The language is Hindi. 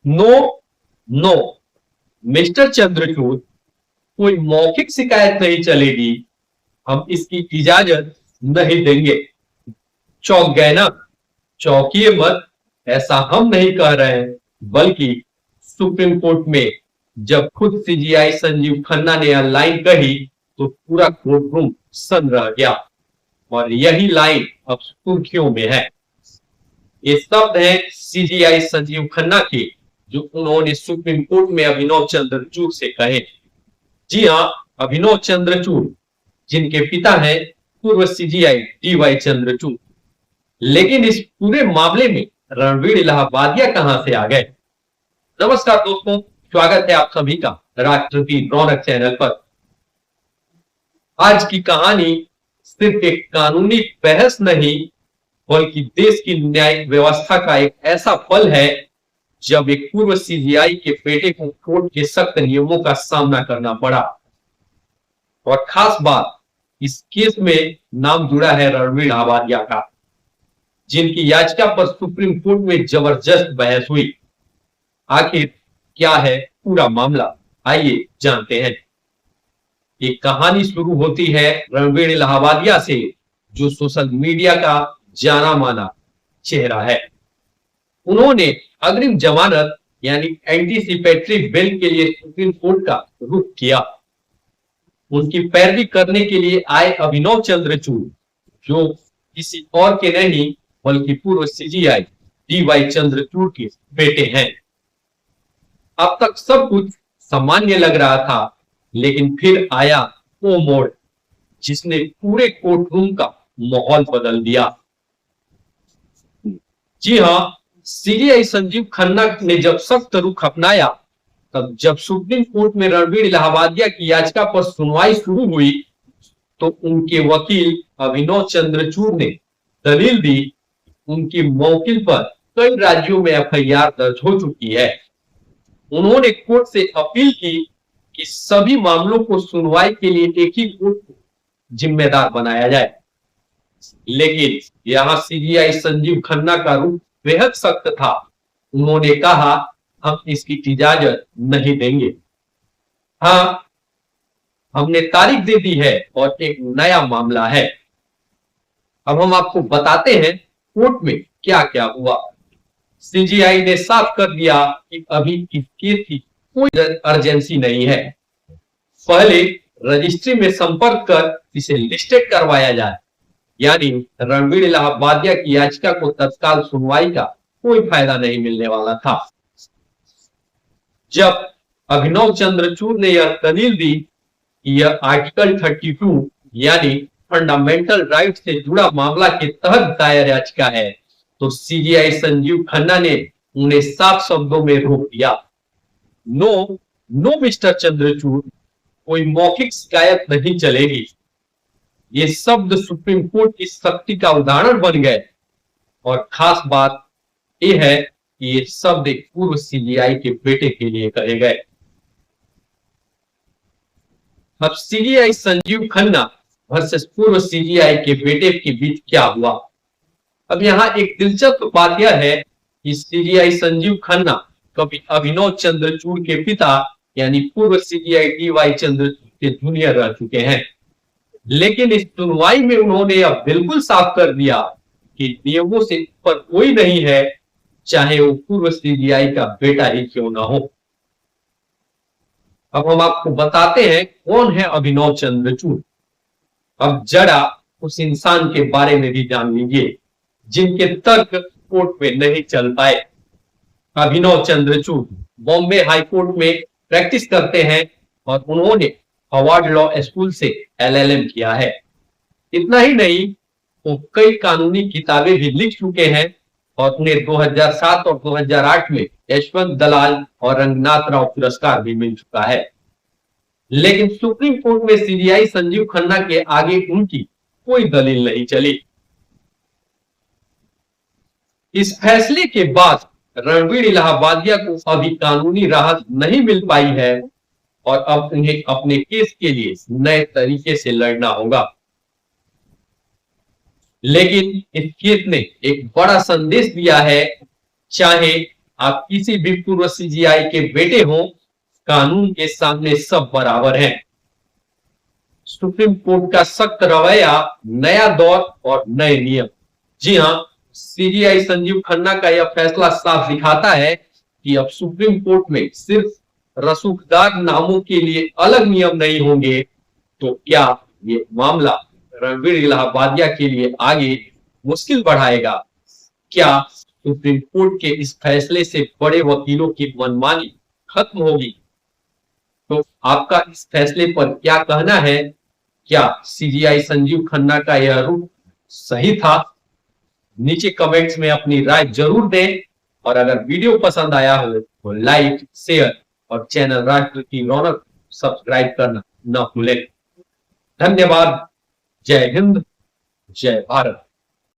नो नो मिस्टर चंद्रचूड़, कोई मौखिक शिकायत नहीं चलेगी। हम इसकी इजाजत नहीं देंगे। चौंक गए ना? चौंकिए मत। ऐसा हम नहीं कह रहे हैं, बल्कि सुप्रीम कोर्ट में जब खुद सीजीआई संजीव खन्ना ने यह लाइन कही तो पूरा कोर्ट रूम सन रह गया। और यही लाइन अब सुर्खियों में है। ये शब्द है सीजीआई संजीव खन्ना के, जो उन्होंने सुप्रीम कोर्ट में अभिनव चंद्रचूड़ से कहे। जी हाँ, अभिनव चंद्रचूड़, जिनके पिता हैं पूर्व सीजीआई डीवाई चंद्रचूड़। लेकिन इस पूरे मामले में रणवीर इलाहाबादिया कहां से आ गए? नमस्कार दोस्तों, स्वागत है आप सभी का राष्ट्र की रौनक चैनल पर। आज की कहानी सिर्फ एक कानूनी बहस नहीं, बल्कि देश की न्यायिक व्यवस्था का एक ऐसा पल है जब एक पूर्व सीजीआई के बेटे को कोर्ट के सख्त नियमों का सामना करना पड़ा। और खास बात, इस केस में नाम जुड़ा है रणवीर इलाहाबादिया का, जिनकी याचिका पर सुप्रीम कोर्ट में जबरदस्त बहस हुई। आखिर क्या है पूरा मामला, आइए जानते हैं। ये कहानी शुरू होती है रणवीर इलाहाबादिया से, जो सोशल मीडिया का जाना माना चेहरा है। उन्होंने अग्रिम जमानत यानी एंटीसिपेटरी बेल के लिए सुप्रीम कोर्ट का रुख किया। उनकी पैरवी करने के लिए आए अभिनव चंद्रचूड़, जो किसी और के नहीं बल्कि पूर्व सीजीआई डीवाई चंद्रचूड़ के बेटे हैं। अब तक सब कुछ सामान्य लग रहा था, लेकिन फिर आया वो मोड़ जिसने पूरे कोर्ट रूम का माहौल बदल दिया। जी हां, सीजीआई संजीव खन्ना ने जब सख्त रुख अपनाया, तब जब सुप्रीम कोर्ट में रणवीर इलाहाबादिया की याचिका पर सुनवाई शुरू हुई, तो उनके वकील अभिनव चंद्रचूड़ ने दलील दी। उनकी मौकिल पर कई राज्यों में एफआईआर दर्ज हो चुकी है। उन्होंने कोर्ट से अपील की कि सभी मामलों को सुनवाई के लिए एक ही कोर्ट को जिम्मेदार बनाया जाए। लेकिन यहां सीजीआई संजीव खन्ना का रुख बेहद सख्त था। उन्होंने कहा, हम इसकी इजाजत नहीं देंगे। हाँ, हमने तारीख दे दी है और एक नया मामला है। अब हम आपको बताते हैं कोर्ट में क्या क्या हुआ। सीजीआई ने साफ कर दिया कि अभी इस केस की कोई अर्जेंसी नहीं है। पहले रजिस्ट्री में संपर्क कर इसे लिस्टेड करवाया जाए, यानी रणवीर इलाहाबादिया की याचिका को तत्काल सुनवाई का कोई फायदा नहीं मिलने वाला था। जब अभिनव चंद्रचूड़ ने यह दलील दी कि यह आर्टिकल 32 यानी फंडामेंटल राइट से जुड़ा मामला के तहत दायर याचिका है, तो सीजीआई संजीव खन्ना ने उन्हें साफ शब्दों में रोक दिया। नो नो मिस्टर चंद्रचूड़, कोई मौखिक शिकायत नहीं चलेगी। ये शब्द सुप्रीम कोर्ट की सख्ती का उदाहरण बन गए। और खास बात यह है कि ये शब्द एक पूर्व सीजीआई के बेटे के लिए कहे गए। अब सीजीआई संजीव खन्ना वर्सेस पूर्व सीजीआई के बेटे के बीच क्या हुआ? अब यहाँ एक दिलचस्प बात यह है कि सीजीआई संजीव खन्ना कभी अभिनव चंद्रचूड़ के पिता यानी पूर्व सीजीआई डीवाई चंद्रचूड़ के जूनियर रह चुके हैं। लेकिन इस सुनवाई में उन्होंने यह बिल्कुल साफ कर दिया कि नियमों से ऊपर कोई नहीं है, चाहे वो पूर्व सीजीआई का बेटा ही क्यों ना हो। अब हम आपको बताते हैं कौन है अभिनव चंद्रचूड़। अब जरा उस इंसान के बारे में भी जान लीजिए जिनके तर्क कोर्ट में नहीं चल पाए। अभिनव चंद्रचूड़ बॉम्बे हाई कोर्ट में प्रैक्टिस करते हैं और उन्होंने हार्वर्ड लॉ स्कूल से एलएलएम किया है। इतना ही नहीं, वो कई कानूनी किताबें भी लिख चुके हैं और उन्हें 2007 और 2008 में यशवंत दलाल और रंगनाथ राव पुरस्कार भी मिल चुका है। लेकिन सुप्रीम कोर्ट में सीजीआई संजीव खन्ना के आगे उनकी कोई दलील नहीं चली। इस फैसले के बाद रणवीर इलाहाबादिया को अभी कानूनी राहत नहीं मिल पाई है और अब उन्हें अपने केस के लिए नए तरीके से लड़ना होगा। लेकिन इस केस ने एक बड़ा संदेश दिया है, चाहे आप किसी भी पूर्व सीजीआई के बेटे हो, कानून के सामने सब बराबर हैं। सुप्रीम कोर्ट का सख्त रवैया, नया दौर और नए नियम। जी हां, सीजीआई संजीव खन्ना का यह फैसला साफ दिखाता है कि अब सुप्रीम कोर्ट में सिर्फ रसूखदार नामों के लिए अलग नियम नहीं होंगे, तो क्या ये मामला रणवीर इलाहाबादिया के लिए आगे मुश्किल बढ़ाएगा? क्या सुप्रीम कोर्ट के इस फैसले से बड़े वकीलों की मनमानी खत्म होगी? तो आपका इस फैसले पर क्या कहना है? क्या सीजीआई संजीव खन्ना का यह रुख सही था? नीचे कमेंट्स में अपनी राय जरूर दें, और अगर वीडियो पसंद आया हो तो लाइक, शेयर और चैनल राष्ट्र की रौनक सब्सक्राइब करना न भूलें। धन्यवाद। जय हिंद, जय भारत।